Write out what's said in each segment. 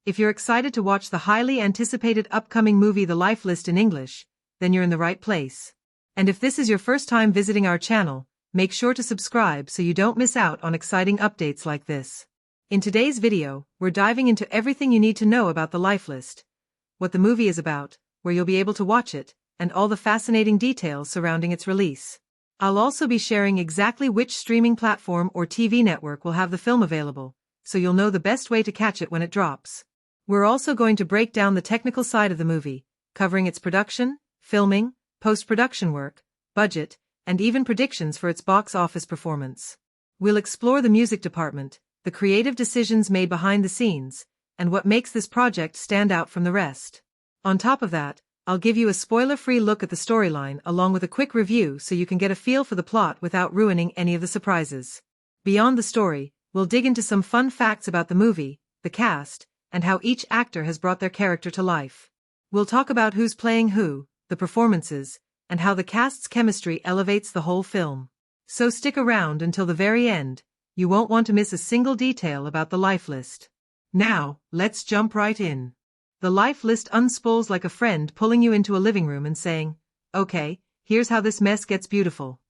If you're excited to watch the highly anticipated upcoming movie The Life List in English, then you're in the right place. And if this is your first time visiting our channel, make sure to subscribe so you don't miss out on exciting updates like this. In today's video, we're diving into everything you need to know about The Life List, what the movie is about, where you'll be able to watch it, and all the fascinating details surrounding its release. I'll also be sharing exactly which streaming platform or TV network will have the film available, so you'll know the best way to catch it when it drops. We're also going to break down the technical side of the movie, covering its production, filming, post-production work, budget, and even predictions for its box office performance. We'll explore the music department, the creative decisions made behind the scenes, and what makes this project stand out from the rest. On top of that, I'll give you a spoiler-free look at the storyline along with a quick review so you can get a feel for the plot without ruining any of the surprises. Beyond the story, we'll dig into some fun facts about the movie, the cast, and how each actor has brought their character to life. We'll talk about who's playing who, the performances, and how the cast's chemistry elevates the whole film. So stick around until the very end, you won't want to miss a single detail about The Life List. Now, let's jump right in. The Life List unspools like a friend pulling you into a living room and saying, "Okay, here's how this mess gets beautiful."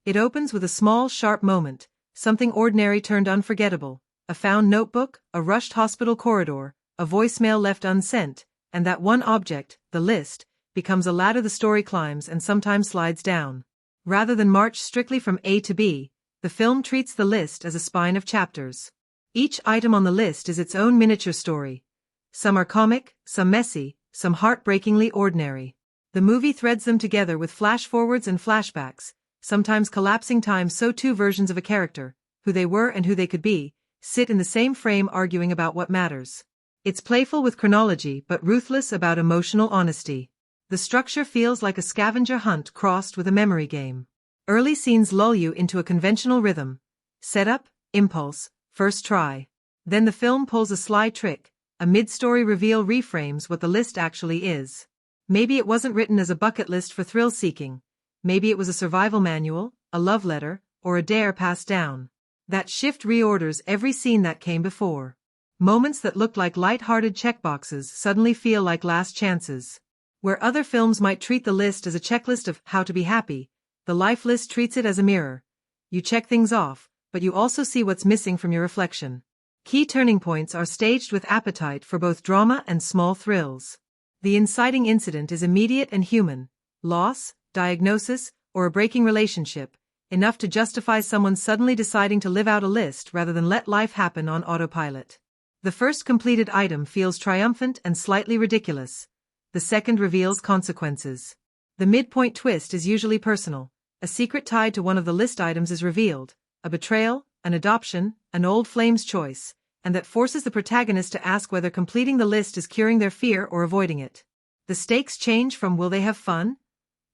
It opens with a small, sharp moment, something ordinary turned unforgettable, a found notebook, a rushed hospital corridor, a voicemail left unsent, and that one object, the list, becomes a ladder the story climbs and sometimes slides down. Rather than march strictly from A to B, the film treats the list as a spine of chapters. Each item on the list is its own miniature story. Some are comic, some messy, some heartbreakingly ordinary. The movie threads them together with flash-forwards and flashbacks, sometimes collapsing time so two versions of a character, who they were and who they could be, sit in the same frame arguing about what matters. It's playful with chronology but ruthless about emotional honesty. The structure feels like a scavenger hunt crossed with a memory game. Early scenes lull you into a conventional rhythm. Setup, impulse, first try. Then the film pulls a sly trick. A mid-story reveal reframes what the list actually is. Maybe it wasn't written as a bucket list for thrill-seeking. Maybe it was a survival manual, a love letter, or a dare passed down. That shift reorders every scene that came before. Moments that looked like light-hearted checkboxes suddenly feel like last chances. Where other films might treat the list as a checklist of how to be happy, The Life List treats it as a mirror. You check things off, but you also see what's missing from your reflection. Key turning points are staged with appetite for both drama and small thrills. The inciting incident is immediate and human: loss, diagnosis, or a breaking relationship, enough to justify someone suddenly deciding to live out a list rather than let life happen on autopilot. The first completed item feels triumphant and slightly ridiculous. The second reveals consequences. The midpoint twist is usually personal. A secret tied to one of the list items is revealed, a betrayal, an adoption, an old flame's choice, and that forces the protagonist to ask whether completing the list is curing their fear or avoiding it. The stakes change from will they have fun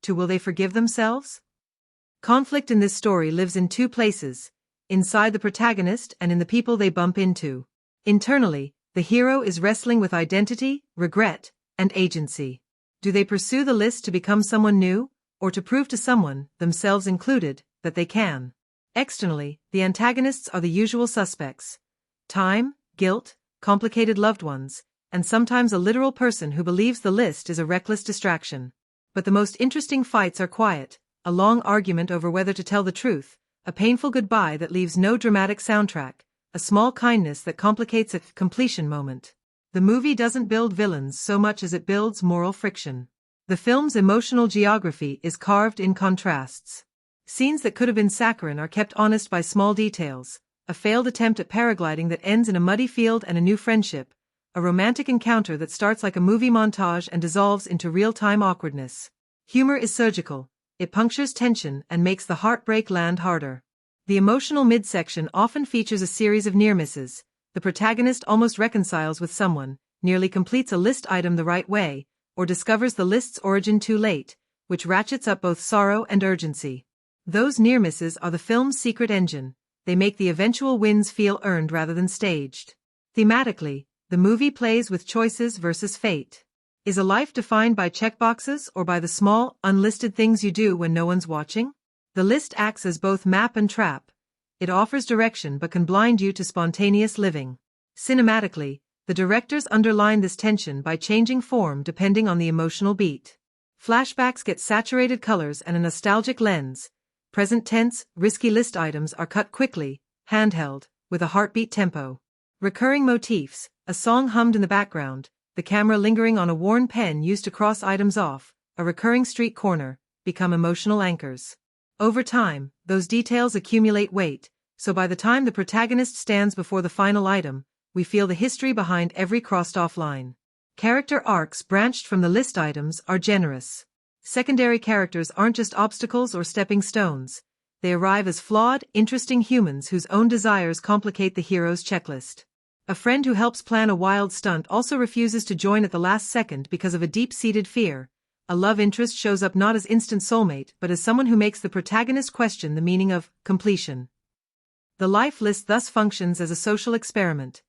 to will they forgive themselves? Conflict in this story lives in two places, inside the protagonist and in the people they bump into. Internally, the hero is wrestling with identity, regret, and agency. Do they pursue the list to become someone new, or to prove to someone, themselves included, that they can? Externally, the antagonists are the usual suspects: time, guilt, complicated loved ones, and sometimes a literal person who believes the list is a reckless distraction. But the most interesting fights are quiet: a long argument over whether to tell the truth, a painful goodbye that leaves no dramatic soundtrack, a small kindness that complicates a completion moment. The movie doesn't build villains so much as it builds moral friction. The film's emotional geography is carved in contrasts. Scenes that could have been saccharine are kept honest by small details: a failed attempt at paragliding that ends in a muddy field and a new friendship, a romantic encounter that starts like a movie montage and dissolves into real-time awkwardness. Humor is surgical. It punctures tension and makes the heartbreak land harder. The emotional midsection often features a series of near misses. The protagonist almost reconciles with someone, nearly completes a list item the right way, or discovers the list's origin too late, which ratchets up both sorrow and urgency. Those near misses are the film's secret engine. They make the eventual wins feel earned rather than staged. Thematically, the movie plays with choices versus fate. Is a life defined by checkboxes or by the small, unlisted things you do when no one's watching? The list acts as both map and trap. It offers direction but can blind you to spontaneous living. Cinematically, The directors underline this tension by changing form depending on the emotional beat. Flashbacks get saturated colors and a nostalgic lens. Present tense, risky list items are cut quickly, handheld, with a heartbeat tempo. Recurring motifs, a song hummed in the background, the camera lingering on a worn pen used to cross items off, a recurring street corner, become emotional anchors. Over time, those details accumulate weight, so by the time the protagonist stands before the final item, we feel the history behind every crossed-off line. Character arcs branched from the list items are generous. Secondary characters aren't just obstacles or stepping stones. They arrive as flawed, interesting humans whose own desires complicate the hero's checklist. A friend who helps plan a wild stunt also refuses to join at the last second because of a deep-seated fear. A love interest shows up not as instant soulmate but as someone who makes the protagonist question the meaning of completion. The life list thus functions as a social experiment.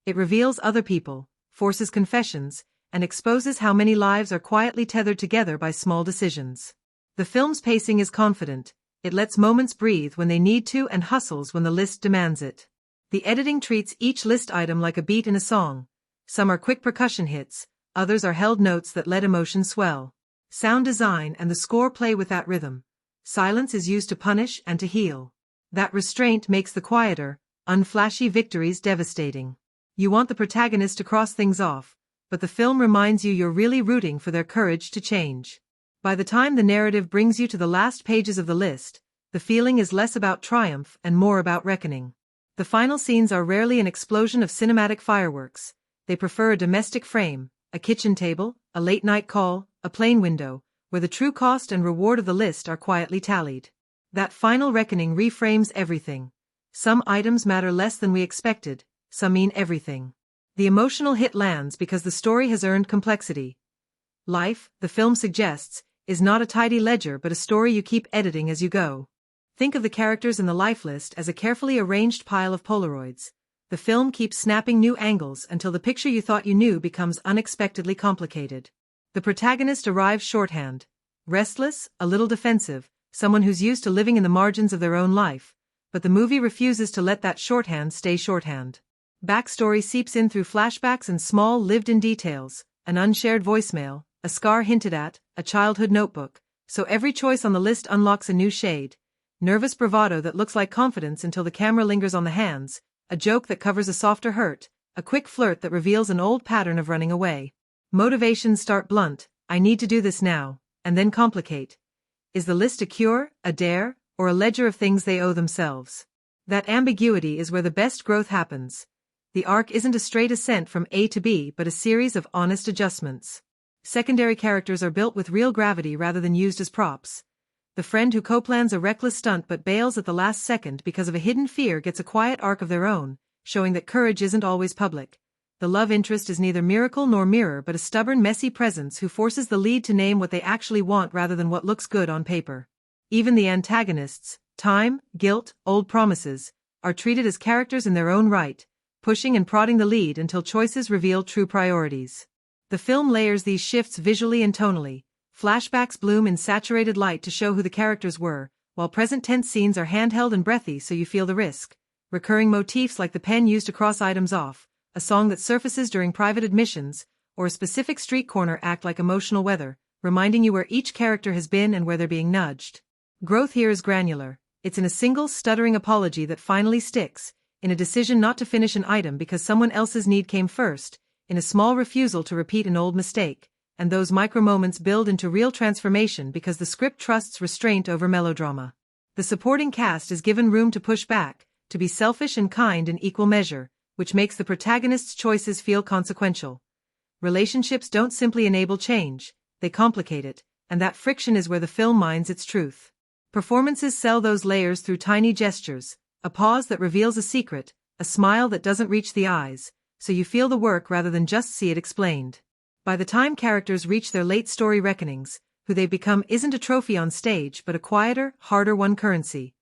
It reveals other people, forces confessions, and exposes how many lives are quietly tethered together by small decisions. The film's pacing is confident. It lets moments breathe when they need to and hustles when the list demands it. The editing treats each list item like a beat in a song. Some are quick percussion hits, others are held notes that let emotion swell. Sound design and the score play with that rhythm. Silence is used to punish and to heal. That restraint makes the quieter, unflashy victories devastating. You want the protagonist to cross things off, but the film reminds you you're really rooting for their courage to change. By the time the narrative brings you to the last pages of the list, the feeling is less about triumph and more about reckoning. The final scenes are rarely an explosion of cinematic fireworks. They prefer a domestic frame, a kitchen table, a late-night call, a plane window, where the true cost and reward of the list are quietly tallied. That final reckoning reframes everything. Some items matter less than we expected, some mean everything. The emotional hit lands because the story has earned complexity. Life, the film suggests, is not a tidy ledger but a story you keep editing as you go. Think of the characters in the life list as a carefully arranged pile of Polaroids. The film keeps snapping new angles until the picture you thought you knew becomes unexpectedly complicated. The protagonist arrives shorthand. Restless, a little defensive, someone who's used to living in the margins of their own life, but the movie refuses to let that shorthand stay shorthand. Backstory seeps in through flashbacks and small lived-in details, an unshared voicemail, a scar hinted at, a childhood notebook, so every choice on the list unlocks a new shade. Nervous bravado that looks like confidence until the camera lingers on the hands, a joke that covers a softer hurt, a quick flirt that reveals an old pattern of running away. Motivations start blunt, I need to do this now, and then complicate. Is the list a cure, a dare, or a ledger of things they owe themselves? That ambiguity is where the best growth happens. The arc isn't a straight ascent from A to B but a series of honest adjustments. Secondary characters are built with real gravity rather than used as props. The friend who co-plans a reckless stunt but bails at the last second because of a hidden fear gets a quiet arc of their own, showing that courage isn't always public. The love interest is neither miracle nor mirror but a stubborn, messy presence who forces the lead to name what they actually want rather than what looks good on paper. Even the antagonists, time, guilt, old promises, are treated as characters in their own right, pushing and prodding the lead until choices reveal true priorities. The film layers these shifts visually and tonally. Flashbacks bloom in saturated light to show who the characters were, while present-tense scenes are handheld and breathy so you feel the risk. Recurring motifs like the pen used to cross items off, a song that surfaces during private admissions, or a specific street corner act like emotional weather, reminding you where each character has been and where they're being nudged. Growth here is granular. It's in a single, stuttering apology that finally sticks, in a decision not to finish an item because someone else's need came first, in a small refusal to repeat an old mistake, and those micro-moments build into real transformation because the script trusts restraint over melodrama. The supporting cast is given room to push back, to be selfish and kind in equal measure, which makes the protagonist's choices feel consequential. Relationships don't simply enable change, they complicate it, and that friction is where the film mines its truth. Performances sell those layers through tiny gestures, a pause that reveals a secret, a smile that doesn't reach the eyes, so you feel the work rather than just see it explained. By the time characters reach their late story reckonings, who they become isn't a trophy on stage but a quieter, harder-won currency.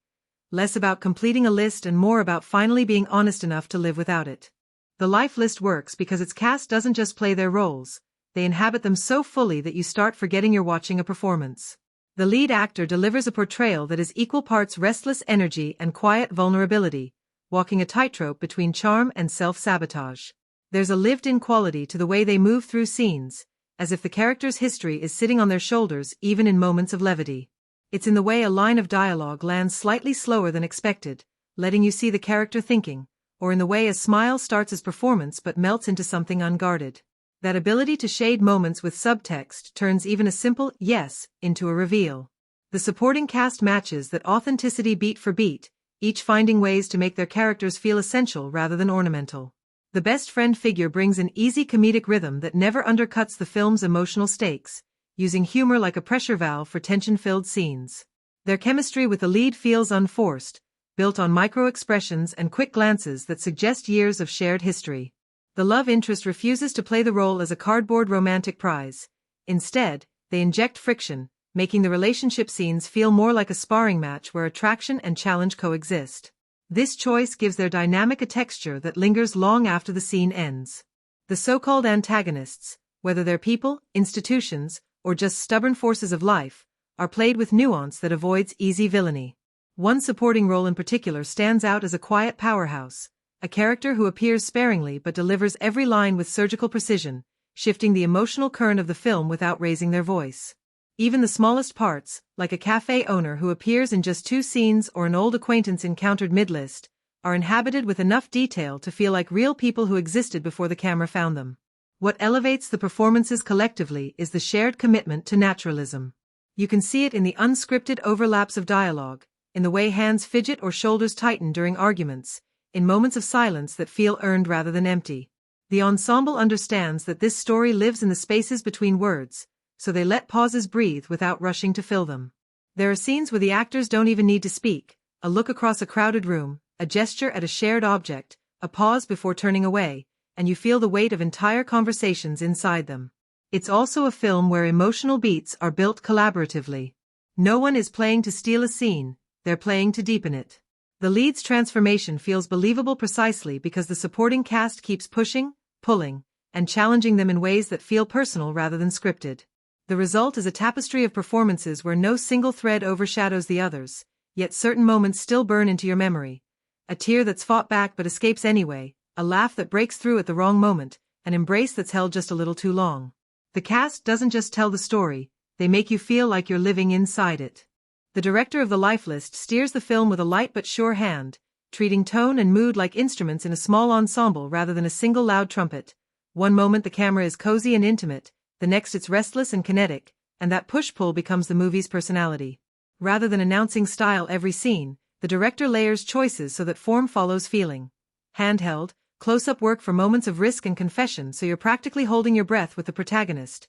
Less about completing a list and more about finally being honest enough to live without it. The life list works because its cast doesn't just play their roles, they inhabit them so fully that you start forgetting you're watching a performance. The lead actor delivers a portrayal that is equal parts restless energy and quiet vulnerability, walking a tightrope between charm and self-sabotage. There's a lived-in quality to the way they move through scenes, as if the character's history is sitting on their shoulders even in moments of levity. It's in the way a line of dialogue lands slightly slower than expected, letting you see the character thinking, or in the way a smile starts as performance but melts into something unguarded. That ability to shade moments with subtext turns even a simple yes into a reveal. The supporting cast matches that authenticity beat for beat, each finding ways to make their characters feel essential rather than ornamental. The best friend figure brings an easy comedic rhythm that never undercuts the film's emotional stakes, using humor like a pressure valve for tension-filled scenes. Their chemistry with the lead feels unforced, built on micro-expressions and quick glances that suggest years of shared history. The love interest refuses to play the role as a cardboard romantic prize. Instead, they inject friction, making the relationship scenes feel more like a sparring match where attraction and challenge coexist. This choice gives their dynamic a texture that lingers long after the scene ends. The so-called antagonists, whether they're people, institutions, or just stubborn forces of life, are played with nuance that avoids easy villainy. One supporting role in particular stands out as a quiet powerhouse, a character who appears sparingly but delivers every line with surgical precision, shifting the emotional current of the film without raising their voice. Even the smallest parts, like a cafe owner who appears in just 2 scenes or an old acquaintance encountered mid-list, are inhabited with enough detail to feel like real people who existed before the camera found them. What elevates the performances collectively is the shared commitment to naturalism. You can see it in the unscripted overlaps of dialogue, in the way hands fidget or shoulders tighten during arguments, in moments of silence that feel earned rather than empty. The ensemble understands that this story lives in the spaces between words, so they let pauses breathe without rushing to fill them. There are scenes where the actors don't even need to speak, a look across a crowded room, a gesture at a shared object, a pause before turning away, and you feel the weight of entire conversations inside them. It's also a film where emotional beats are built collaboratively. No one is playing to steal a scene, they're playing to deepen it. The lead's transformation feels believable precisely because the supporting cast keeps pushing, pulling, and challenging them in ways that feel personal rather than scripted. The result is a tapestry of performances where no single thread overshadows the others, yet certain moments still burn into your memory. A tear that's fought back but escapes anyway, a laugh that breaks through at the wrong moment, an embrace that's held just a little too long. The cast doesn't just tell the story, they make you feel like you're living inside it. The director of the Life List steers the film with a light but sure hand, treating tone and mood like instruments in a small ensemble rather than a single loud trumpet. One moment the camera is cozy and intimate, the next it's restless and kinetic, and that push-pull becomes the movie's personality. Rather than announcing style every scene, the director layers choices so that form follows feeling. Handheld, close-up work for moments of risk and confession so you're practically holding your breath with the protagonist.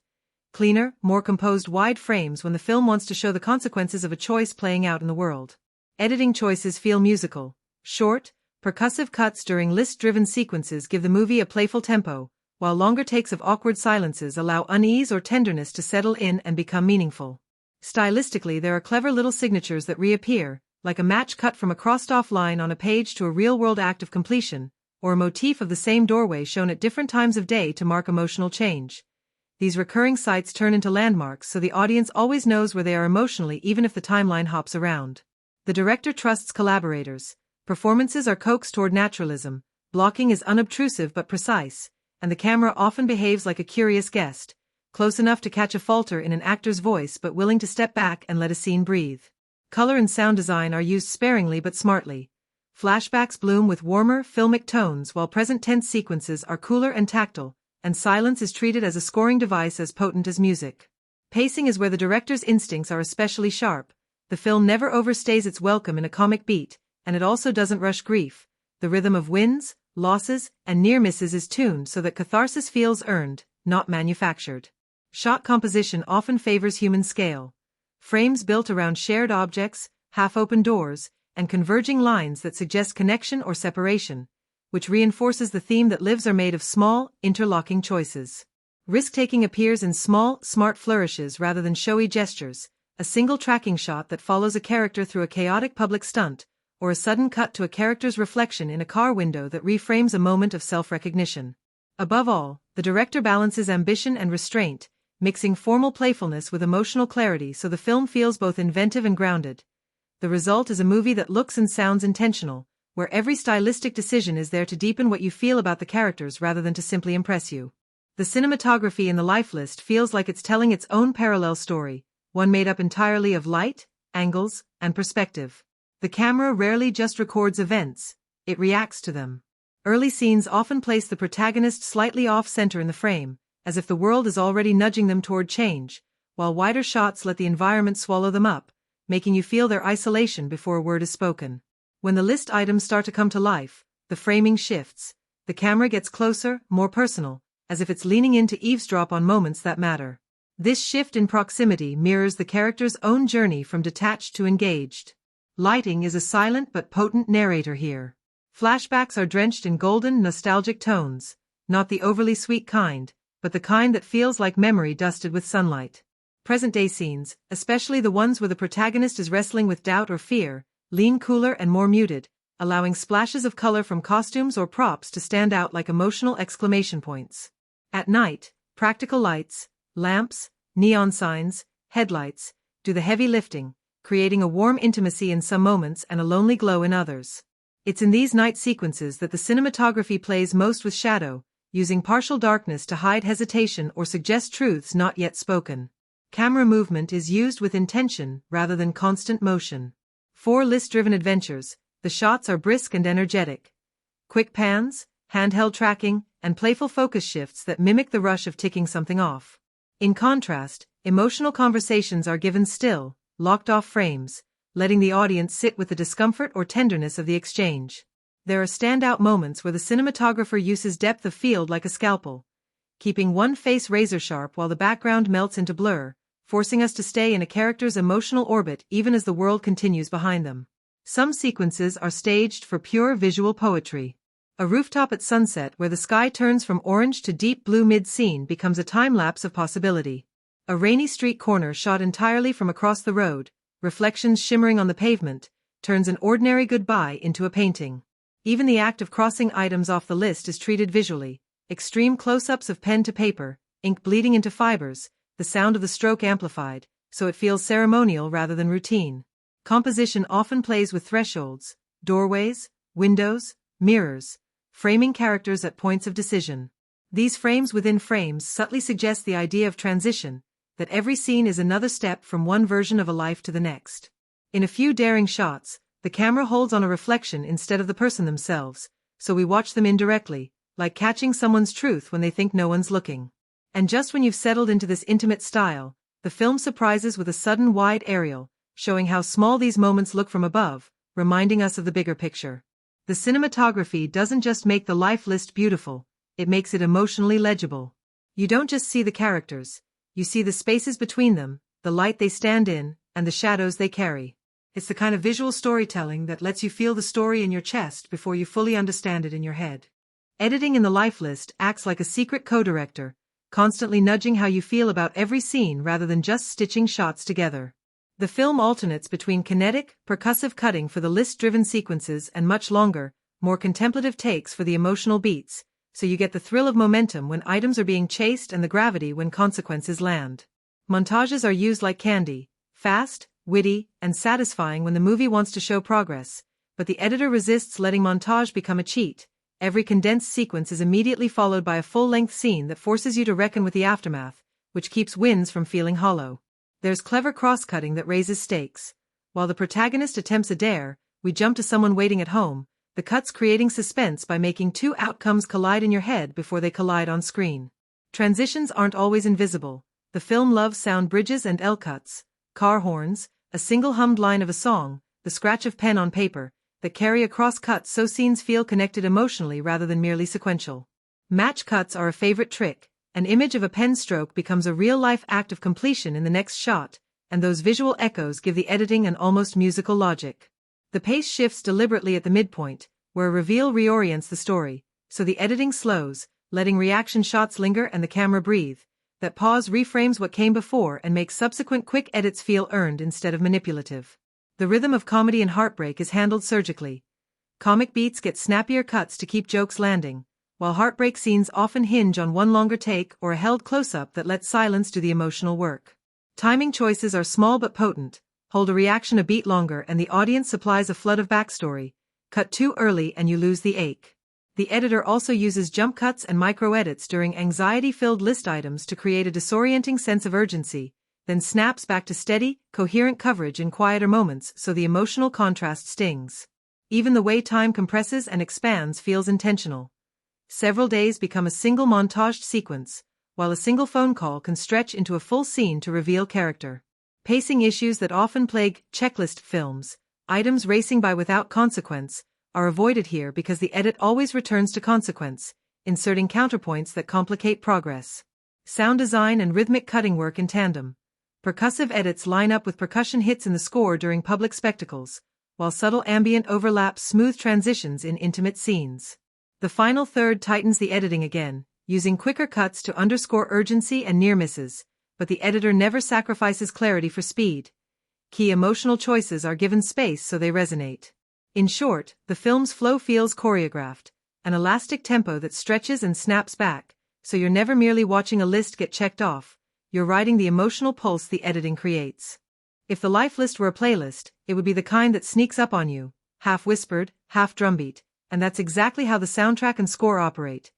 Cleaner, more composed wide frames when the film wants to show the consequences of a choice playing out in the world. Editing choices feel musical. Short, percussive cuts during list-driven sequences give the movie a playful tempo, while longer takes of awkward silences allow unease or tenderness to settle in and become meaningful. Stylistically, there are clever little signatures that reappear, like a match cut from a crossed-off line on a page to a real-world act of completion, or a motif of the same doorway shown at different times of day to mark emotional change. These recurring sites turn into landmarks so the audience always knows where they are emotionally even if the timeline hops around. The director trusts collaborators. Performances are coaxed toward naturalism, blocking is unobtrusive but precise, and the camera often behaves like a curious guest, close enough to catch a falter in an actor's voice but willing to step back and let a scene breathe. Color and sound design are used sparingly but smartly. Flashbacks bloom with warmer, filmic tones while present tense sequences are cooler and tactile, and silence is treated as a scoring device as potent as music. Pacing is where the director's instincts are especially sharp. The film never overstays its welcome in a comic beat, and it also doesn't rush grief. The rhythm of wins, losses, and near misses is tuned so that catharsis feels earned, not manufactured. Shot composition often favors human scale. Frames built around shared objects, half-open doors, and converging lines that suggest connection or separation, which reinforces the theme that lives are made of small, interlocking choices. Risk-taking appears in small, smart flourishes rather than showy gestures, a single tracking shot that follows a character through a chaotic public stunt, or a sudden cut to a character's reflection in a car window that reframes a moment of self-recognition. Above all, the director balances ambition and restraint, mixing formal playfulness with emotional clarity so the film feels both inventive and grounded. The result is a movie that looks and sounds intentional, where every stylistic decision is there to deepen what you feel about the characters rather than to simply impress you. The cinematography in the Life List feels like it's telling its own parallel story, one made up entirely of light, angles, and perspective. The camera rarely just records events, it reacts to them. Early scenes often place the protagonist slightly off-center in the frame, as if the world is already nudging them toward change, while wider shots let the environment swallow them up, making you feel their isolation before a word is spoken. When the list items start to come to life, the framing shifts. The camera gets closer, more personal, as if it's leaning in to eavesdrop on moments that matter. This shift in proximity mirrors the character's own journey from detached to engaged. Lighting is a silent but potent narrator here. Flashbacks are drenched in golden, nostalgic tones, not the overly sweet kind, but the kind that feels like memory dusted with sunlight. Present-day scenes, especially the ones where the protagonist is wrestling with doubt or fear, lean cooler and more muted, allowing splashes of color from costumes or props to stand out like emotional exclamation points. At night, practical lights, lamps, neon signs, headlights, do the heavy lifting, creating a warm intimacy in some moments and a lonely glow in others. It's in these night sequences that the cinematography plays most with shadow, using partial darkness to hide hesitation or suggest truths not yet spoken. Camera movement is used with intention rather than constant motion. For list-driven adventures, the shots are brisk and energetic. Quick pans, handheld tracking, and playful focus shifts that mimic the rush of ticking something off. In contrast, emotional conversations are given still, locked-off frames, letting the audience sit with the discomfort or tenderness of the exchange. There are standout moments where the cinematographer uses depth of field like a scalpel, keeping one face razor-sharp while the background melts into blur, forcing us to stay in a character's emotional orbit even as the world continues behind them. Some sequences are staged for pure visual poetry. A rooftop at sunset where the sky turns from orange to deep blue mid-scene becomes a time-lapse of possibility. A rainy street corner shot entirely from across the road, reflections shimmering on the pavement, turns an ordinary goodbye into a painting. Even the act of crossing items off the list is treated visually. Extreme close-ups of pen to paper, ink bleeding into fibers, the sound of the stroke amplified, so it feels ceremonial rather than routine. Composition often plays with thresholds, doorways, windows, mirrors, framing characters at points of decision. These frames within frames subtly suggest the idea of transition, that every scene is another step from one version of a life to the next. In a few daring shots, the camera holds on a reflection instead of the person themselves, so we watch them indirectly, like catching someone's truth when they think no one's looking. And just when you've settled into this intimate style, the film surprises with a sudden wide aerial, showing how small these moments look from above, reminding us of the bigger picture. The cinematography doesn't just make the Life List beautiful, it makes it emotionally legible. You don't just see the characters, you see the spaces between them, the light they stand in, and the shadows they carry. It's the kind of visual storytelling that lets you feel the story in your chest before you fully understand it in your head. Editing in the Life List acts like a secret co-director, constantly nudging how you feel about every scene rather than just stitching shots together. The film alternates between kinetic, percussive cutting for the list-driven sequences and much longer, more contemplative takes for the emotional beats, so you get the thrill of momentum when items are being chased and the gravity when consequences land. Montages are used like candy, fast, witty, and satisfying when the movie wants to show progress, but the editor resists letting montage become a cheat. Every condensed sequence is immediately followed by a full-length scene that forces you to reckon with the aftermath, which keeps wins from feeling hollow. There's clever cross-cutting that raises stakes. While the protagonist attempts a dare, we jump to someone waiting at home, the cuts creating suspense by making two outcomes collide in your head before they collide on screen. Transitions aren't always invisible. The film loves sound bridges and L-cuts, car horns, a single hummed line of a song, the scratch of pen on paper, that carry across cuts so scenes feel connected emotionally rather than merely sequential. Match cuts are a favorite trick. An image of a pen stroke becomes a real-life act of completion in the next shot, and those visual echoes give the editing an almost musical logic. The pace shifts deliberately at the midpoint, where a reveal reorients the story, so the editing slows, letting reaction shots linger and the camera breathe. That pause reframes what came before and makes subsequent quick edits feel earned instead of manipulative. The rhythm of comedy and heartbreak is handled surgically. Comic beats get snappier cuts to keep jokes landing, while heartbreak scenes often hinge on one longer take or a held close-up that lets silence do the emotional work. Timing choices are small but potent, hold a reaction a beat longer and the audience supplies a flood of backstory, Cut too early and you lose the ache. The editor also uses jump cuts and micro-edits during anxiety-filled list items to create a disorienting sense of urgency, then snaps back to steady, coherent coverage in quieter moments so the emotional contrast stings. Even the way time compresses and expands feels intentional. Several days become a single montaged sequence, while a single phone call can stretch into a full scene to reveal character. Pacing issues that often plague checklist films, items racing by without consequence, are avoided here because the edit always returns to consequence, inserting counterpoints that complicate progress. Sound design and rhythmic cutting work in tandem. Percussive edits line up with percussion hits in the score during public spectacles, while subtle ambient overlaps smooth transitions in intimate scenes. The final third tightens the editing again, using quicker cuts to underscore urgency and near misses, but the editor never sacrifices clarity for speed. Key emotional choices are given space so they resonate. In short, the film's flow feels choreographed, an elastic tempo that stretches and snaps back, so you're never merely watching a list get checked off, you're riding the emotional pulse the editing creates. If the life list were a playlist, it would be the kind that sneaks up on you, half whispered, half drumbeat, and that's exactly how the soundtrack and score operate,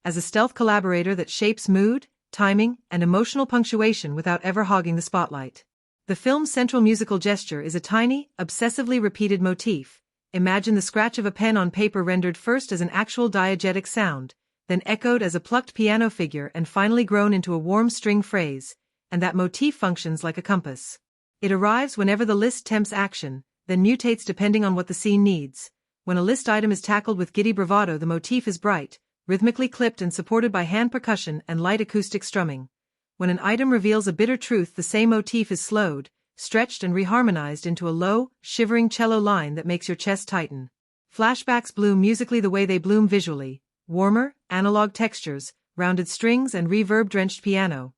as a stealth collaborator that shapes mood, timing, and emotional punctuation without ever hogging the spotlight. The film's central musical gesture is a tiny, obsessively repeated motif. Imagine the scratch of a pen on paper rendered first as an actual diegetic sound, then echoed as a plucked piano figure and finally grown into a warm string phrase, and that motif functions like a compass. It arrives whenever the list tempts action, then mutates depending on what the scene needs. When a list item is tackled with giddy bravado, the motif is bright, rhythmically clipped and supported by hand percussion and light acoustic strumming. When an item reveals a bitter truth, the same motif is slowed, stretched and reharmonized into a low, shivering cello line that makes your chest tighten. Flashbacks bloom musically the way they bloom visually, warmer, analog textures, rounded strings and reverb-drenched piano,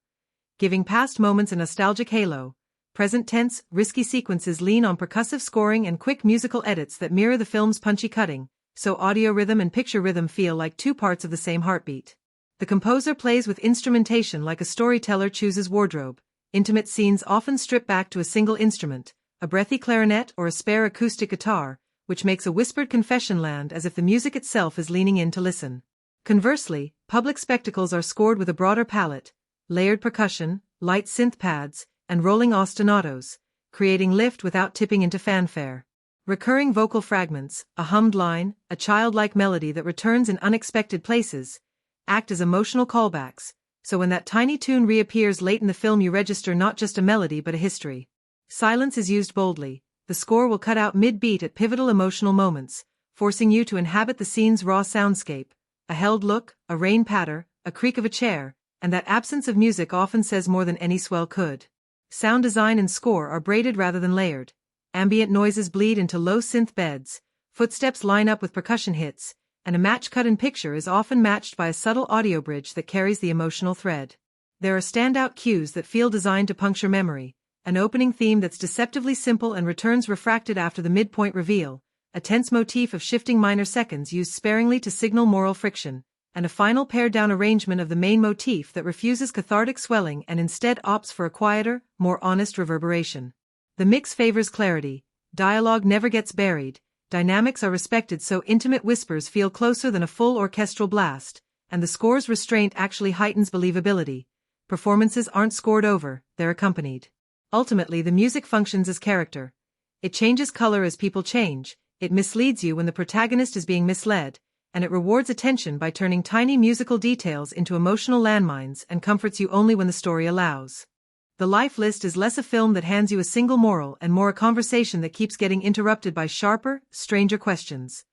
giving past moments a nostalgic halo. Present tense, risky sequences lean on percussive scoring and quick musical edits that mirror the film's punchy cutting, so audio rhythm and picture rhythm feel like two parts of the same heartbeat. The composer plays with instrumentation like a storyteller chooses wardrobe. Intimate scenes often strip back to a single instrument, a breathy clarinet or a spare acoustic guitar, which makes a whispered confession land as if the music itself is leaning in to listen. Conversely, public spectacles are scored with a broader palette, layered percussion, light synth pads, and rolling ostinatos, creating lift without tipping into fanfare. Recurring vocal fragments, a hummed line, a childlike melody that returns in unexpected places, act as emotional callbacks, so when that tiny tune reappears late in the film you register not just a melody but a history. Silence is used boldly. The score will cut out mid-beat at pivotal emotional moments, forcing you to inhabit the scene's raw soundscape. A held look, a rain patter, a creak of a chair, and that absence of music often says more than any swell could. Sound design and score are braided rather than layered. Ambient noises bleed into low synth beds, footsteps line up with percussion hits, and a match cut in picture is often matched by a subtle audio bridge that carries the emotional thread. There are standout cues that feel designed to puncture memory, an opening theme that's deceptively simple and returns refracted after the midpoint reveal, a tense motif of shifting minor seconds used sparingly to signal moral friction, and a final pared-down arrangement of the main motif that refuses cathartic swelling and instead opts for a quieter, more honest reverberation. The mix favors clarity, dialogue never gets buried, dynamics are respected so intimate whispers feel closer than a full orchestral blast, and the score's restraint actually heightens believability. Performances aren't scored over, they're accompanied. Ultimately, the music functions as character. It changes color as people change, it misleads you when the protagonist is being misled, and it rewards attention by turning tiny musical details into emotional landmines and comforts you only when the story allows. The Life List is less a film that hands you a single moral and more a conversation that keeps getting interrupted by sharper, stranger questions.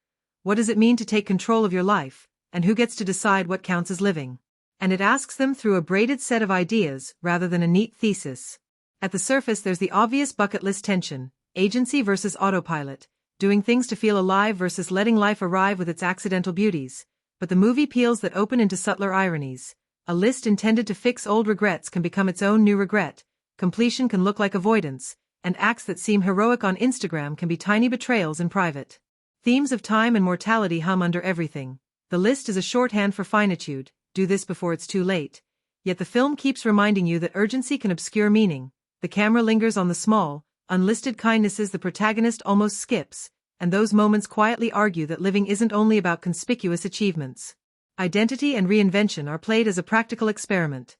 What does it mean to take control of your life, and who gets to decide what counts as living? And it asks them through a braided set of ideas rather than a neat thesis. At the surface there's the obvious bucket list tension, agency versus autopilot, doing things to feel alive versus letting life arrive with its accidental beauties, but the movie peels that open into subtler ironies. A list intended to fix old regrets can become its own new regret, completion can look like avoidance, and acts that seem heroic on Instagram can be tiny betrayals in private. Themes of time and mortality hum under everything. The list is a shorthand for finitude, do this before it's too late. Yet the film keeps reminding you that urgency can obscure meaning. The camera lingers on the small, unlisted kindnesses the protagonist almost skips, and those moments quietly argue that living isn't only about conspicuous achievements. Identity and reinvention are played as a practical experiment.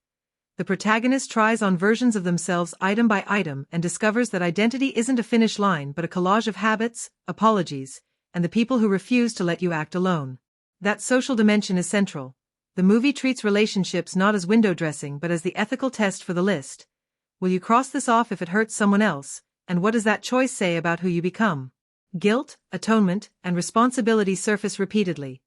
The protagonist tries on versions of themselves item by item and discovers that identity isn't a finish line but a collage of habits, apologies, and the people who refuse to let you act alone. That social dimension is central. The movie treats relationships not as window dressing but as the ethical test for the list. Will you cross this off if it hurts someone else, and what does that choice say about who you become? Guilt, atonement, and responsibility surface repeatedly.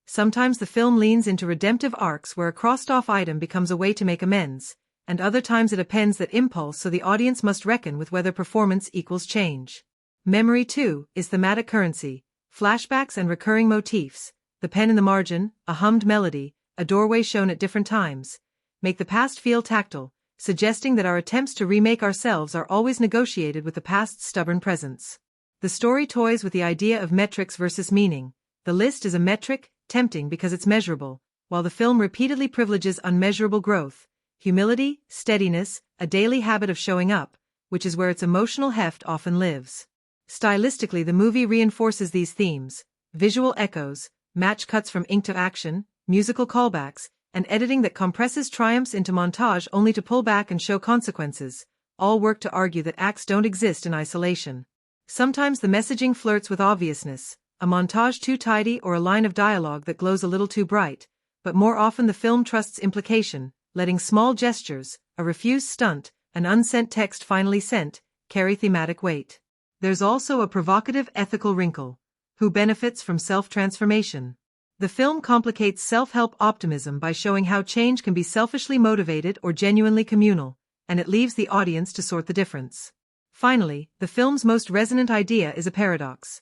Sometimes the film leans into redemptive arcs where a crossed-off item becomes a way to make amends, and other times it appends that impulse so the audience must reckon with whether performance equals change. Memory, too, is thematic currency. Flashbacks and recurring motifs, the pen in the margin, a hummed melody, a doorway shown at different times, make the past feel tactile, suggesting that our attempts to remake ourselves are always negotiated with the past's stubborn presence. The story toys with the idea of metrics versus meaning. The list is a metric, tempting because it's measurable, while the film repeatedly privileges unmeasurable growth, humility, steadiness, a daily habit of showing up, which is where its emotional heft often lives. Stylistically, the movie reinforces these themes: visual echoes, match cuts from ink to action, musical callbacks, and editing that compresses triumphs into montage only to pull back and show consequences, all work to argue that acts don't exist in isolation. Sometimes the messaging flirts with obviousness, a montage too tidy or a line of dialogue that glows a little too bright, but more often the film trusts implication, letting small gestures, a refused stunt, an unsent text finally sent, carry thematic weight. There's also a provocative ethical wrinkle. Who benefits from self-transformation? The film complicates self-help optimism by showing how change can be selfishly motivated or genuinely communal, and it leaves the audience to sort the difference. Finally, the film's most resonant idea is a paradox.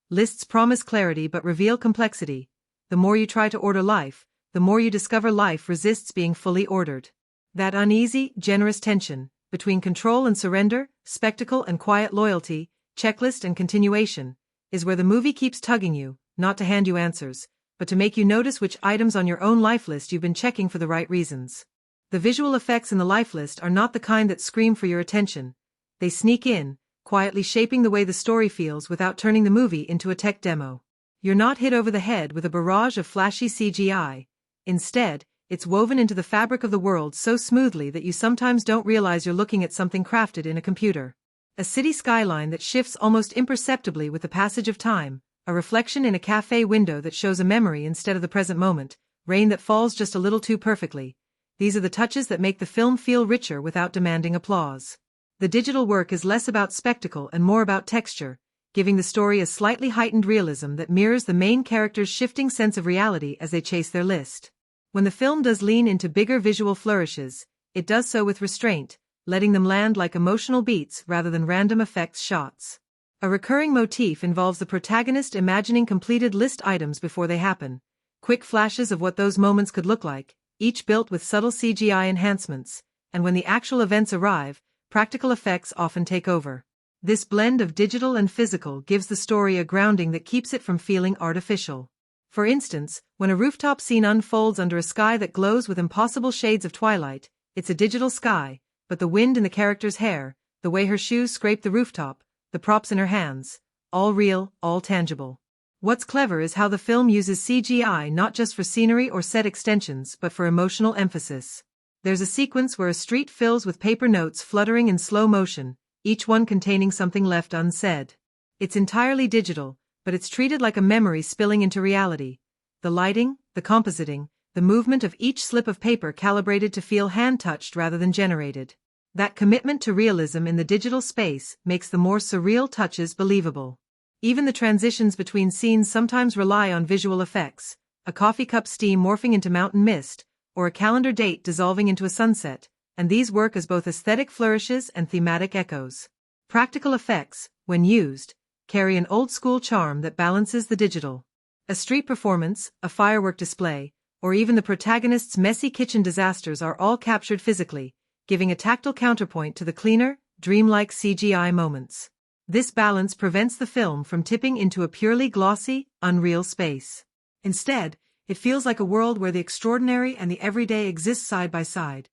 Lists promise clarity but reveal complexity. The more you try to order life, the more you discover life resists being fully ordered. That uneasy, generous tension, between control and surrender, spectacle and quiet loyalty, checklist and continuation, is where the movie keeps tugging you, not to hand you answers, but to make you notice which items on your own life list you've been checking for the right reasons. The visual effects in the life list are not the kind that scream for your attention. They sneak in, quietly shaping the way the story feels without turning the movie into a tech demo. You're not hit over the head with a barrage of flashy CGI. Instead, it's woven into the fabric of the world so smoothly that you sometimes don't realize you're looking at something crafted in a computer. A city skyline that shifts almost imperceptibly with the passage of time, a reflection in a cafe window that shows a memory instead of the present moment, rain that falls just a little too perfectly. These are the touches that make the film feel richer without demanding applause. The digital work is less about spectacle and more about texture, giving the story a slightly heightened realism that mirrors the main character's shifting sense of reality as they chase their list. When the film does lean into bigger visual flourishes, it does so with restraint, letting them land like emotional beats rather than random effects shots. A recurring motif involves the protagonist imagining completed list items before they happen, quick flashes of what those moments could look like, each built with subtle CGI enhancements, and when the actual events arrive, practical effects often take over. This blend of digital and physical gives the story a grounding that keeps it from feeling artificial. For instance, when a rooftop scene unfolds under a sky that glows with impossible shades of twilight, it's a digital sky, but the wind in the character's hair, the way her shoes scrape the rooftop, the props in her hands, all real, all tangible. What's clever is how the film uses CGI not just for scenery or set extensions but for emotional emphasis. There's a sequence where a street fills with paper notes fluttering in slow motion, each one containing something left unsaid. It's entirely digital, but it's treated like a memory spilling into reality. The lighting, the compositing, the movement of each slip of paper calibrated to feel hand-touched rather than generated. That commitment to realism in the digital space makes the more surreal touches believable. Even the transitions between scenes sometimes rely on visual effects, a coffee cup steam morphing into mountain mist, or a calendar date dissolving into a sunset, and these work as both aesthetic flourishes and thematic echoes. Practical effects, when used, carry an old-school charm that balances the digital. A street performance, a firework display, or even the protagonist's messy kitchen disasters are all captured physically, giving a tactile counterpoint to the cleaner, dreamlike CGI moments. This balance prevents the film from tipping into a purely glossy, unreal space. Instead, it feels like a world where the extraordinary and the everyday exist side by side.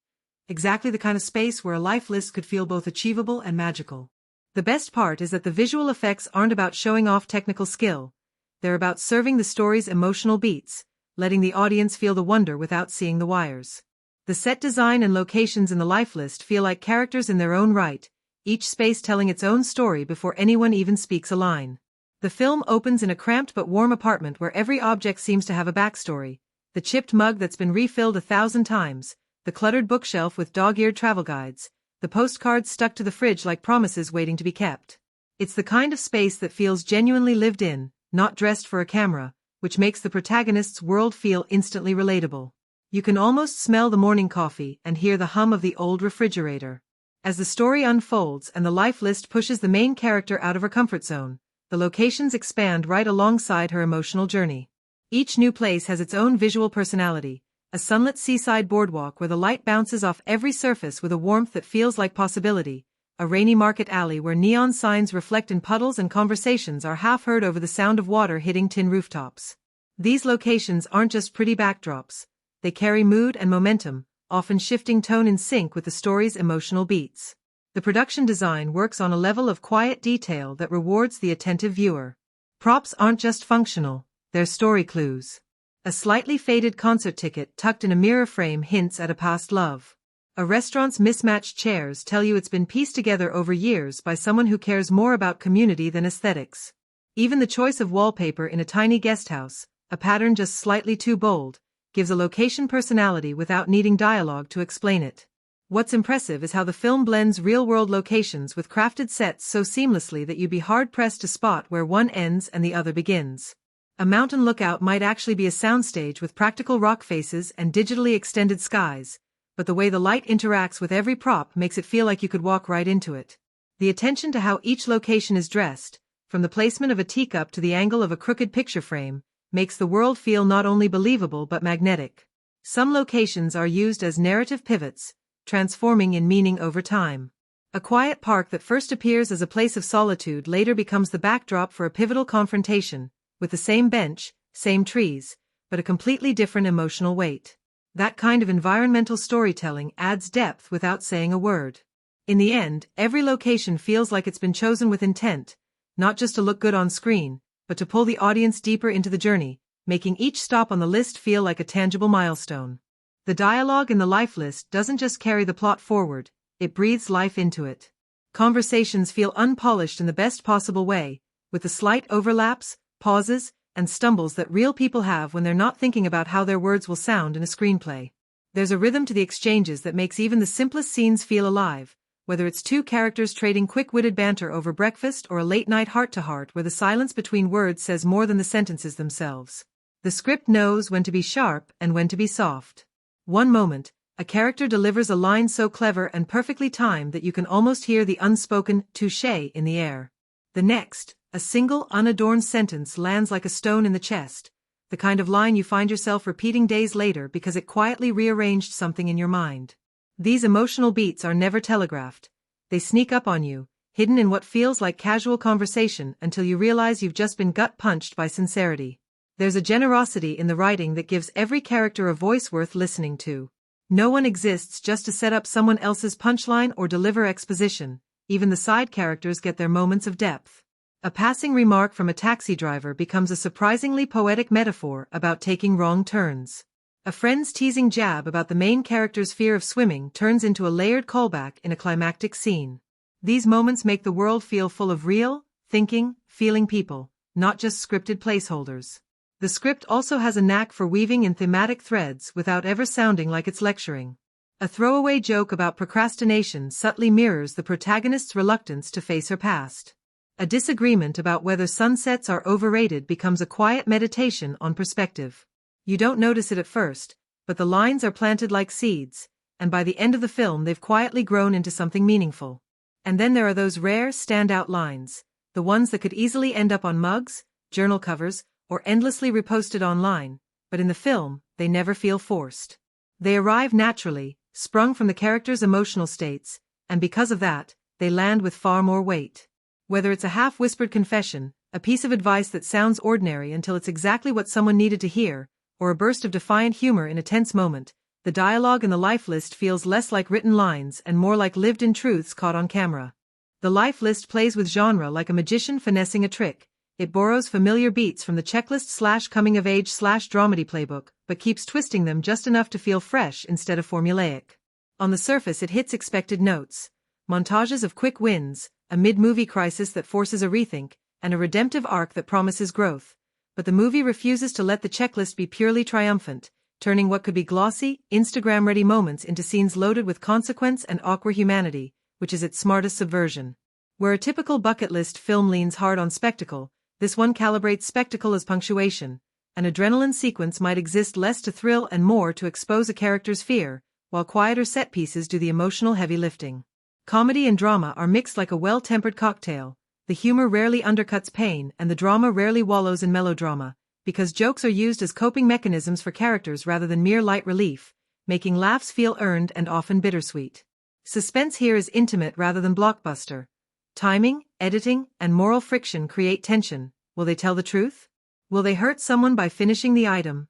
Exactly the kind of space where a life list could feel both achievable and magical. The best part is that the visual effects aren't about showing off technical skill. They're about serving the story's emotional beats, letting the audience feel the wonder without seeing the wires. The set design and locations in the life list feel like characters in their own right, each space telling its own story before anyone even speaks a line. The film opens in a cramped but warm apartment where every object seems to have a backstory. The chipped mug that's been refilled 1,000 times, the cluttered bookshelf with dog-eared travel guides, the postcards stuck to the fridge like promises waiting to be kept. It's the kind of space that feels genuinely lived in, not dressed for a camera, which makes the protagonist's world feel instantly relatable. You can almost smell the morning coffee and hear the hum of the old refrigerator. As the story unfolds and the life list pushes the main character out of her comfort zone, the locations expand right alongside her emotional journey. Each new place has its own visual personality, a sunlit seaside boardwalk where the light bounces off every surface with a warmth that feels like possibility, a rainy market alley where neon signs reflect in puddles and conversations are half heard over the sound of water hitting tin rooftops. These locations aren't just pretty backdrops. They carry mood and momentum, often shifting tone in sync with the story's emotional beats. The production design works on a level of quiet detail that rewards the attentive viewer. Props aren't just functional, they're story clues. A slightly faded concert ticket tucked in a mirror frame hints at a past love. A restaurant's mismatched chairs tell you it's been pieced together over years by someone who cares more about community than aesthetics. Even the choice of wallpaper in a tiny guesthouse, a pattern just slightly too bold, gives a location personality without needing dialogue to explain it. What's impressive is how the film blends real-world locations with crafted sets so seamlessly that you'd be hard-pressed to spot where one ends and the other begins. A mountain lookout might actually be a soundstage with practical rock faces and digitally extended skies, but the way the light interacts with every prop makes it feel like you could walk right into it. The attention to how each location is dressed, from the placement of a teacup to the angle of a crooked picture frame, makes the world feel not only believable but magnetic. Some locations are used as narrative pivots, transforming in meaning over time. A quiet park that first appears as a place of solitude later becomes the backdrop for a pivotal confrontation, with the same bench, same trees, but a completely different emotional weight. That kind of environmental storytelling adds depth without saying a word. In the end, every location feels like it's been chosen with intent, not just to look good on screen, but to pull the audience deeper into the journey, making each stop on the list feel like a tangible milestone. The dialogue in the life list doesn't just carry the plot forward, it breathes life into it. Conversations feel unpolished in the best possible way, with the slight overlaps, pauses, and stumbles that real people have when they're not thinking about how their words will sound in a screenplay. There's a rhythm to the exchanges that makes even the simplest scenes feel alive, whether it's two characters trading quick-witted banter over breakfast or a late-night heart-to-heart where the silence between words says more than the sentences themselves. The script knows when to be sharp and when to be soft. One moment, a character delivers a line so clever and perfectly timed that you can almost hear the unspoken touché in the air. The next, a single unadorned sentence lands like a stone in the chest, the kind of line you find yourself repeating days later because it quietly rearranged something in your mind. These emotional beats are never telegraphed. They sneak up on you, hidden in what feels like casual conversation until you realize you've just been gut-punched by sincerity. There's a generosity in the writing that gives every character a voice worth listening to. No one exists just to set up someone else's punchline or deliver exposition. Even the side characters get their moments of depth. A passing remark from a taxi driver becomes a surprisingly poetic metaphor about taking wrong turns. A friend's teasing jab about the main character's fear of swimming turns into a layered callback in a climactic scene. These moments make the world feel full of real, thinking, feeling people, not just scripted placeholders. The script also has a knack for weaving in thematic threads without ever sounding like it's lecturing. A throwaway joke about procrastination subtly mirrors the protagonist's reluctance to face her past. A disagreement about whether sunsets are overrated becomes a quiet meditation on perspective. You don't notice it at first, but the lines are planted like seeds, and by the end of the film they've quietly grown into something meaningful. And then there are those rare, standout lines, the ones that could easily end up on mugs, journal covers, or endlessly reposted online, but in the film, they never feel forced. They arrive naturally, sprung from the characters' emotional states, and because of that, they land with far more weight. Whether it's a half-whispered confession, a piece of advice that sounds ordinary until it's exactly what someone needed to hear, or a burst of defiant humor in a tense moment, the dialogue in the life list feels less like written lines and more like lived-in truths caught on camera. The life list plays with genre like a magician finessing a trick. It borrows familiar beats from the checklist/coming-of-age/dramedy playbook, but keeps twisting them just enough to feel fresh instead of formulaic. On the surface it hits expected notes. Montages of quick wins, a mid-movie crisis that forces a rethink, and a redemptive arc that promises growth. But the movie refuses to let the checklist be purely triumphant, turning what could be glossy, Instagram-ready moments into scenes loaded with consequence and awkward humanity, which is its smartest subversion. Where a typical bucket list film leans hard on spectacle, this one calibrates spectacle as punctuation. An adrenaline sequence might exist less to thrill and more to expose a character's fear, while quieter set pieces do the emotional heavy lifting. Comedy and drama are mixed like a well-tempered cocktail. The humor rarely undercuts pain and the drama rarely wallows in melodrama, because jokes are used as coping mechanisms for characters rather than mere light relief, making laughs feel earned and often bittersweet. Suspense here is intimate rather than blockbuster. Timing, editing, and moral friction create tension. Will they tell the truth? Will they hurt someone by finishing the item?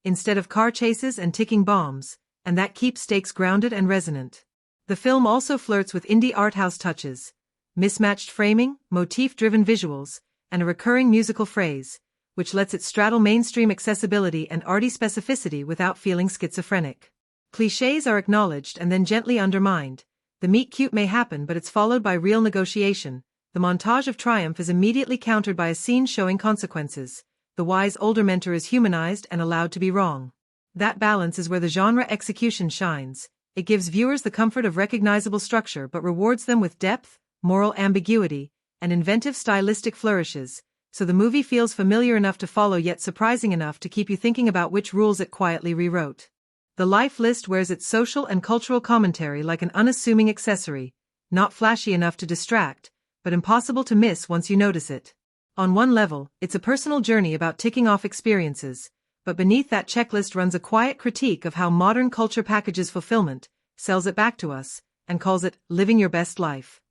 Instead of car chases and ticking bombs, and that keeps stakes grounded and resonant. The film also flirts with indie arthouse touches, mismatched framing, motif-driven visuals, and a recurring musical phrase, which lets it straddle mainstream accessibility and arty specificity without feeling schizophrenic. Clichés are acknowledged and then gently undermined. The meet-cute may happen, but it's followed by real negotiation. The montage of triumph is immediately countered by a scene showing consequences. The wise older mentor is humanized and allowed to be wrong. That balance is where the genre execution shines. It gives viewers the comfort of recognizable structure but rewards them with depth, moral ambiguity, and inventive stylistic flourishes, so the movie feels familiar enough to follow yet surprising enough to keep you thinking about which rules it quietly rewrote. The life list wears its social and cultural commentary like an unassuming accessory, not flashy enough to distract, but impossible to miss once you notice it. On one level, it's a personal journey about ticking off experiences, but beneath that checklist runs a quiet critique of how modern culture packages fulfillment, sells it back to us, and calls it living your best life.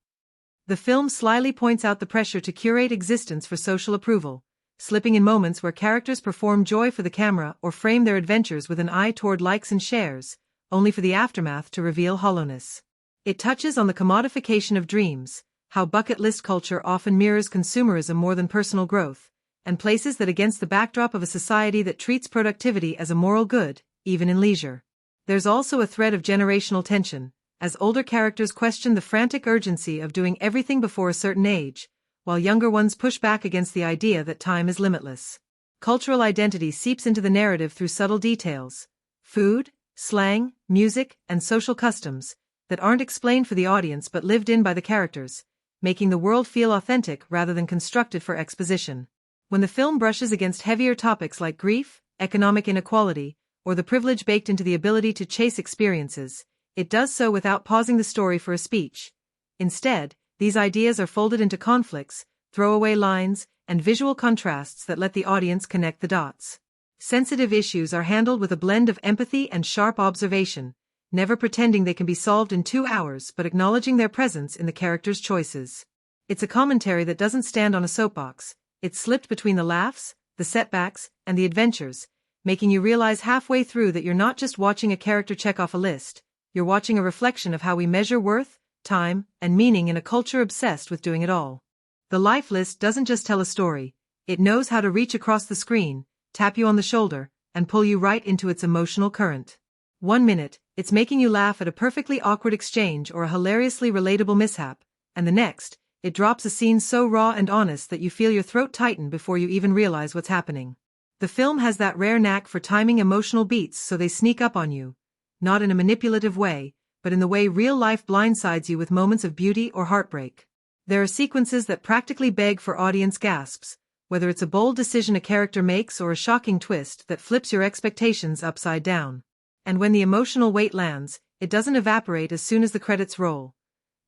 The film slyly points out the pressure to curate existence for social approval, slipping in moments where characters perform joy for the camera or frame their adventures with an eye toward likes and shares, only for the aftermath to reveal hollowness. It touches on the commodification of dreams, how bucket list culture often mirrors consumerism more than personal growth, and places that against the backdrop of a society that treats productivity as a moral good, even in leisure. There's also a thread of generational tension, as older characters question the frantic urgency of doing everything before a certain age, while younger ones push back against the idea that time is limitless. Cultural identity seeps into the narrative through subtle details, food, slang, music, and social customs, that aren't explained for the audience but lived in by the characters, making the world feel authentic rather than constructed for exposition. When the film brushes against heavier topics like grief, economic inequality, or the privilege baked into the ability to chase experiences, it does so without pausing the story for a speech. Instead, these ideas are folded into conflicts, throwaway lines, and visual contrasts that let the audience connect the dots. Sensitive issues are handled with a blend of empathy and sharp observation, never pretending they can be solved in 2 hours but acknowledging their presence in the characters' choices. It's a commentary that doesn't stand on a soapbox. It's slipped between the laughs, the setbacks, and the adventures, making you realize halfway through that you're not just watching a character check off a list, you're watching a reflection of how we measure worth, time, and meaning in a culture obsessed with doing it all. The life list doesn't just tell a story, it knows how to reach across the screen, tap you on the shoulder, and pull you right into its emotional current. 1 minute, it's making you laugh at a perfectly awkward exchange or a hilariously relatable mishap, and the next, it drops a scene so raw and honest that you feel your throat tighten before you even realize what's happening. The film has that rare knack for timing emotional beats so they sneak up on you, not in a manipulative way, but in the way real life blindsides you with moments of beauty or heartbreak. There are sequences that practically beg for audience gasps, whether it's a bold decision a character makes or a shocking twist that flips your expectations upside down. And when the emotional weight lands, it doesn't evaporate as soon as the credits roll.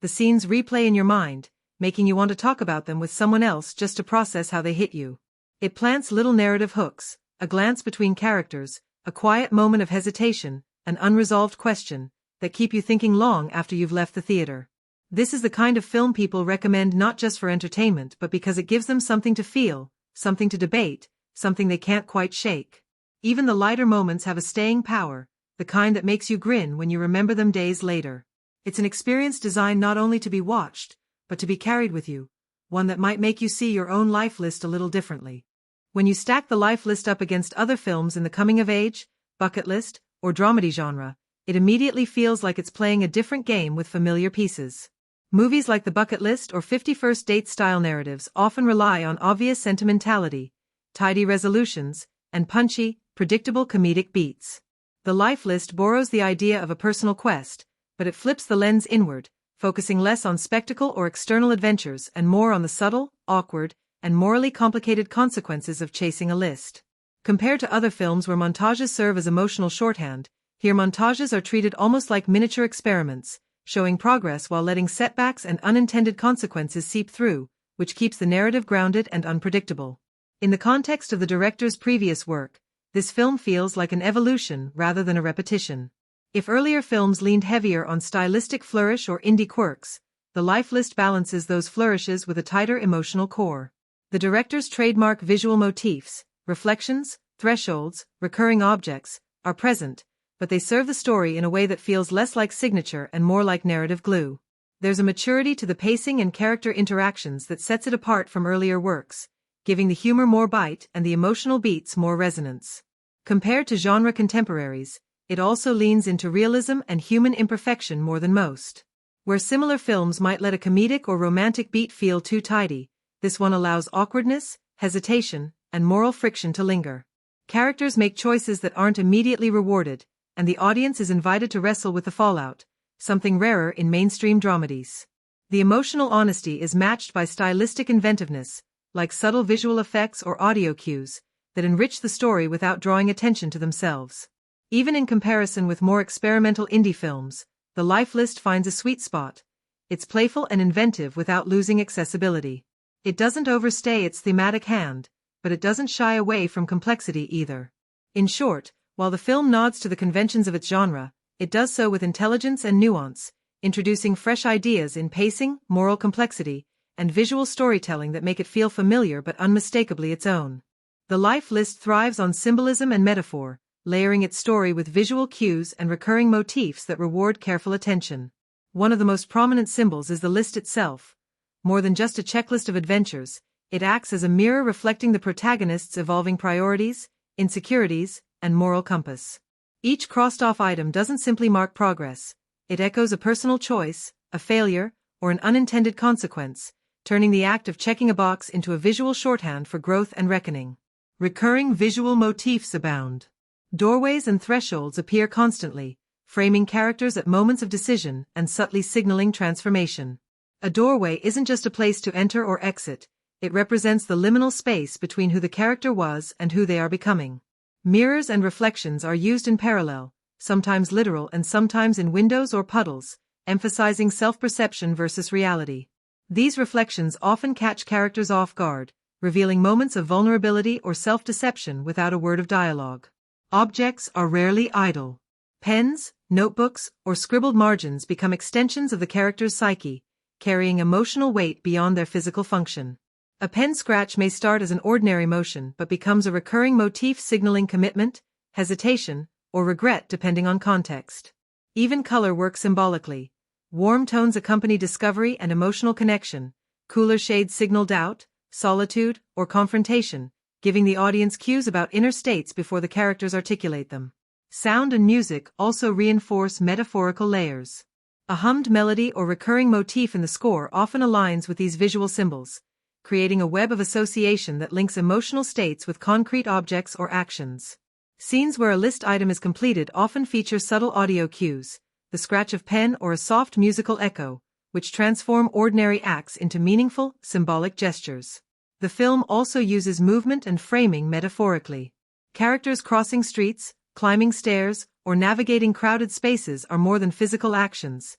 The scenes replay in your mind, making you want to talk about them with someone else just to process how they hit you. It plants little narrative hooks, a glance between characters, a quiet moment of hesitation, an unresolved question, that keep you thinking long after you've left the theater. This is the kind of film people recommend not just for entertainment but because it gives them something to feel, something to debate, something they can't quite shake. Even the lighter moments have a staying power, the kind that makes you grin when you remember them days later. It's an experience designed not only to be watched, but to be carried with you, one that might make you see your own life list a little differently. When you stack the life list up against other films in the coming-of-age, bucket list, or dramedy genre, it immediately feels like it's playing a different game with familiar pieces. Movies like The Bucket List or 50 First Dates style narratives often rely on obvious sentimentality, tidy resolutions, and punchy, predictable comedic beats. The life list borrows the idea of a personal quest, but it flips the lens inward, focusing less on spectacle or external adventures and more on the subtle, awkward, and morally complicated consequences of chasing a list. Compared to other films where montages serve as emotional shorthand, here montages are treated almost like miniature experiments, showing progress while letting setbacks and unintended consequences seep through, which keeps the narrative grounded and unpredictable. In the context of the director's previous work, this film feels like an evolution rather than a repetition. If earlier films leaned heavier on stylistic flourish or indie quirks, the life list balances those flourishes with a tighter emotional core. The director's trademark visual motifs, reflections, thresholds, recurring objects, are present, but they serve the story in a way that feels less like signature and more like narrative glue. There's a maturity to the pacing and character interactions that sets it apart from earlier works, giving the humor more bite and the emotional beats more resonance. Compared to genre contemporaries, it also leans into realism and human imperfection more than most. Where similar films might let a comedic or romantic beat feel too tidy, this one allows awkwardness, hesitation, and moral friction to linger. Characters make choices that aren't immediately rewarded, and the audience is invited to wrestle with the fallout, something rarer in mainstream dramedies. The emotional honesty is matched by stylistic inventiveness, like subtle visual effects or audio cues, that enrich the story without drawing attention to themselves. Even in comparison with more experimental indie films, the life list finds a sweet spot. It's playful and inventive without losing accessibility. It doesn't overstay its thematic hand, but it doesn't shy away from complexity either. In short, while the film nods to the conventions of its genre, it does so with intelligence and nuance, introducing fresh ideas in pacing, moral complexity, and visual storytelling that make it feel familiar but unmistakably its own. The life list thrives on symbolism and metaphor, layering its story with visual cues and recurring motifs that reward careful attention. One of the most prominent symbols is the list itself. More than just a checklist of adventures, it acts as a mirror reflecting the protagonist's evolving priorities, insecurities, and moral compass. Each crossed-off item doesn't simply mark progress, it echoes a personal choice, a failure, or an unintended consequence, turning the act of checking a box into a visual shorthand for growth and reckoning. Recurring visual motifs abound. Doorways and thresholds appear constantly, framing characters at moments of decision and subtly signaling transformation. A doorway isn't just a place to enter or exit, it represents the liminal space between who the character was and who they are becoming. Mirrors and reflections are used in parallel, sometimes literal and sometimes in windows or puddles, emphasizing self-perception versus reality. These reflections often catch characters off guard, revealing moments of vulnerability or self-deception without a word of dialogue. Objects are rarely idle. Pens, notebooks, or scribbled margins become extensions of the character's psyche, carrying emotional weight beyond their physical function. A pen scratch may start as an ordinary motion but becomes a recurring motif signaling commitment, hesitation, or regret depending on context. Even color works symbolically. Warm tones accompany discovery and emotional connection, cooler shades signal doubt, solitude, or confrontation, giving the audience cues about inner states before the characters articulate them. Sound and music also reinforce metaphorical layers. A hummed melody or recurring motif in the score often aligns with these visual symbols, creating a web of association that links emotional states with concrete objects or actions. Scenes where a list item is completed often feature subtle audio cues, the scratch of pen or a soft musical echo, which transform ordinary acts into meaningful, symbolic gestures. The film also uses movement and framing metaphorically. Characters crossing streets, climbing stairs, or navigating crowded spaces are more than physical actions.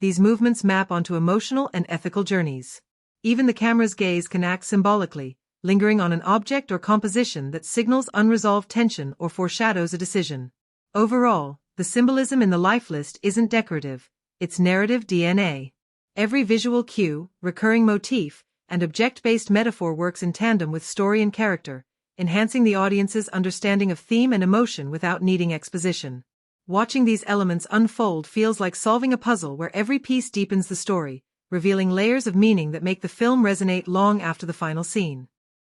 These movements map onto emotional and ethical journeys. Even the camera's gaze can act symbolically, lingering on an object or composition that signals unresolved tension or foreshadows a decision. Overall, the symbolism in the life list isn't decorative, it's narrative DNA. Every visual cue, recurring motif, and object-based metaphor works in tandem with story and character, enhancing the audience's understanding of theme and emotion without needing exposition. Watching these elements unfold feels like solving a puzzle where every piece deepens the story, revealing layers of meaning that make the film resonate long after the final scene.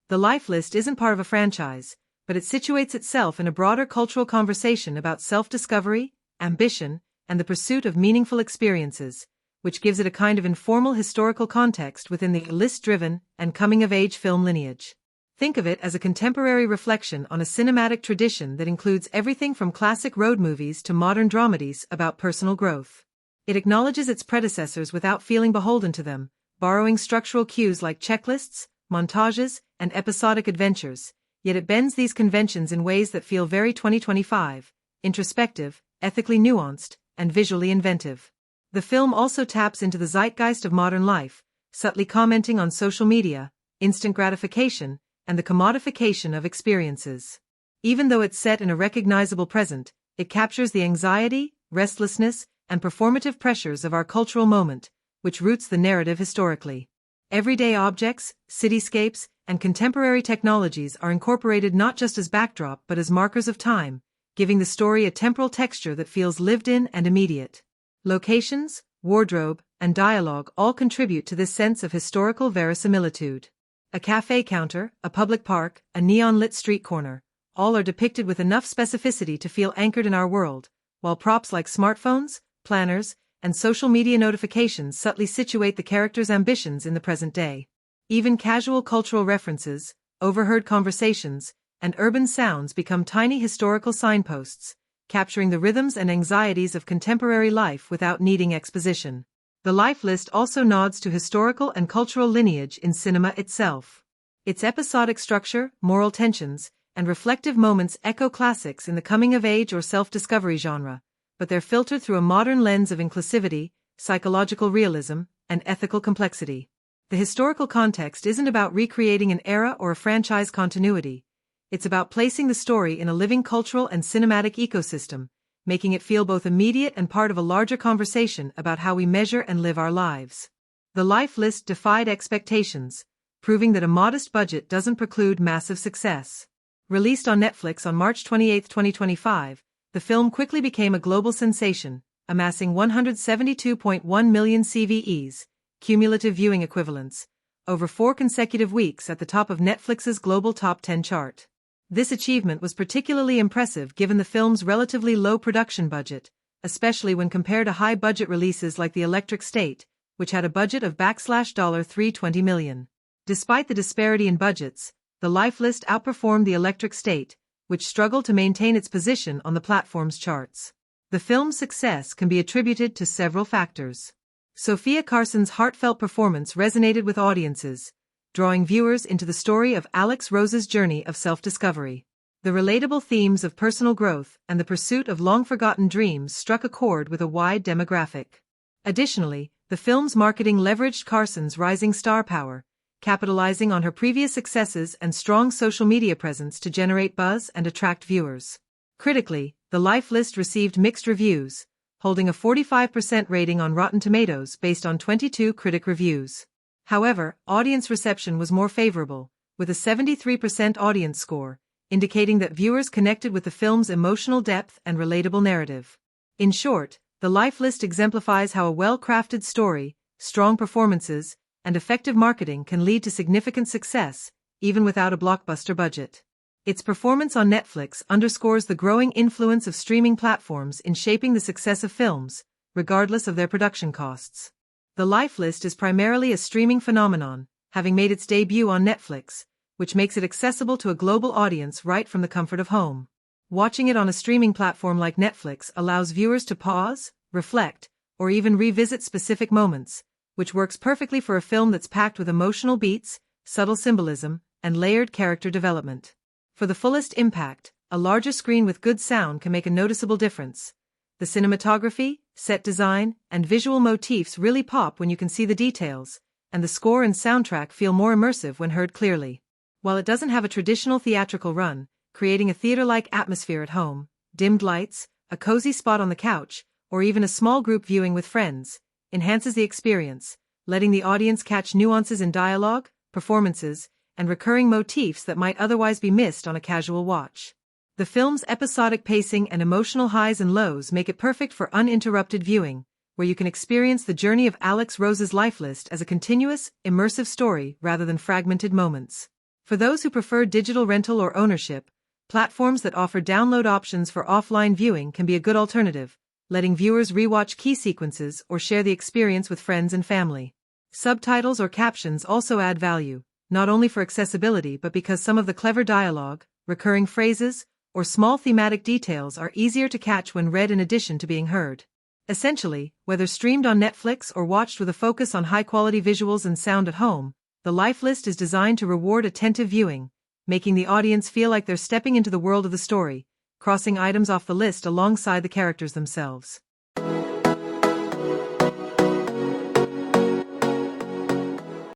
The Life List isn't part of a franchise, but it situates itself in a broader cultural conversation about self-discovery, ambition, and the pursuit of meaningful experiences, which gives it a kind of informal historical context within the list-driven and coming-of-age film lineage. Think of it as a contemporary reflection on a cinematic tradition that includes everything from classic road movies to modern dramedies about personal growth. It acknowledges its predecessors without feeling beholden to them, borrowing structural cues like checklists, montages, and episodic adventures, yet it bends these conventions in ways that feel very 2025, introspective, ethically nuanced, and visually inventive. The film also taps into the zeitgeist of modern life, subtly commenting on social media, instant gratification, and the commodification of experiences. Even though it's set in a recognizable present, it captures the anxiety, restlessness, and performative pressures of our cultural moment, which roots the narrative historically. Everyday objects, cityscapes, and contemporary technologies are incorporated not just as backdrop but as markers of time, giving the story a temporal texture that feels lived in and immediate. Locations, wardrobe, and dialogue all contribute to this sense of historical verisimilitude. A cafe counter, a public park, a neon-lit street corner, all are depicted with enough specificity to feel anchored in our world, while props like smartphones, planners, and social media notifications subtly situate the characters' ambitions in the present day. Even casual cultural references, overheard conversations, and urban sounds become tiny historical signposts, capturing the rhythms and anxieties of contemporary life without needing exposition. The Life List also nods to historical and cultural lineage in cinema itself. Its episodic structure, moral tensions, and reflective moments echo classics in the coming-of-age or self-discovery genre, but they're filtered through a modern lens of inclusivity, psychological realism, and ethical complexity. The historical context isn't about recreating an era or a franchise continuity. It's about placing the story in a living cultural and cinematic ecosystem, making it feel both immediate and part of a larger conversation about how we measure and live our lives. The Life List defied expectations, proving that a modest budget doesn't preclude massive success. Released on Netflix on March 28, 2025, the film quickly became a global sensation, amassing 172.1 million CVEs, cumulative viewing equivalents, over 4 consecutive weeks at the top of Netflix's global top 10 chart. This achievement was particularly impressive given the film's relatively low production budget, especially when compared to high-budget releases like The Electric State, which had a budget of $320 million. Despite the disparity in budgets, The Life List outperformed The Electric State, which struggled to maintain its position on the platform's charts. The film's success can be attributed to several factors. Sofia Carson's heartfelt performance resonated with audiences, drawing viewers into the story of Alex Rose's journey of self-discovery. The relatable themes of personal growth and the pursuit of long-forgotten dreams struck a chord with a wide demographic. Additionally, the film's marketing leveraged Carson's rising star power, capitalizing on her previous successes and strong social media presence to generate buzz and attract viewers. Critically, The Life List received mixed reviews, holding a 45% rating on Rotten Tomatoes based on 22 critic reviews. However, audience reception was more favorable, with a 73% audience score, indicating that viewers connected with the film's emotional depth and relatable narrative. In short, The Life List exemplifies how a well-crafted story, strong performances, and effective marketing can lead to significant success, even without a blockbuster budget. Its performance on Netflix underscores the growing influence of streaming platforms in shaping the success of films, regardless of their production costs. The Life List is primarily a streaming phenomenon, having made its debut on Netflix, which makes it accessible to a global audience right from the comfort of home. Watching it on a streaming platform like Netflix allows viewers to pause, reflect, or even revisit specific moments, which works perfectly for a film that's packed with emotional beats, subtle symbolism, and layered character development. For the fullest impact, a larger screen with good sound can make a noticeable difference. The cinematography, set design, and visual motifs really pop when you can see the details, and the score and soundtrack feel more immersive when heard clearly. While it doesn't have a traditional theatrical run, creating a theater-like atmosphere at home, dimmed lights, a cozy spot on the couch, or even a small group viewing with friends, enhances the experience, letting the audience catch nuances in dialogue, performances, and recurring motifs that might otherwise be missed on a casual watch. The film's episodic pacing and emotional highs and lows make it perfect for uninterrupted viewing, where you can experience the journey of Alex Rose's life list as a continuous, immersive story rather than fragmented moments. For those who prefer digital rental or ownership, platforms that offer download options for offline viewing can be a good alternative, letting viewers rewatch key sequences or share the experience with friends and family. Subtitles or captions also add value, not only for accessibility but because some of the clever dialogue, recurring phrases, or small thematic details are easier to catch when read in addition to being heard. Essentially, whether streamed on Netflix or watched with a focus on high-quality visuals and sound at home, the life list is designed to reward attentive viewing, making the audience feel like they're stepping into the world of the story, crossing items off the list alongside the characters themselves.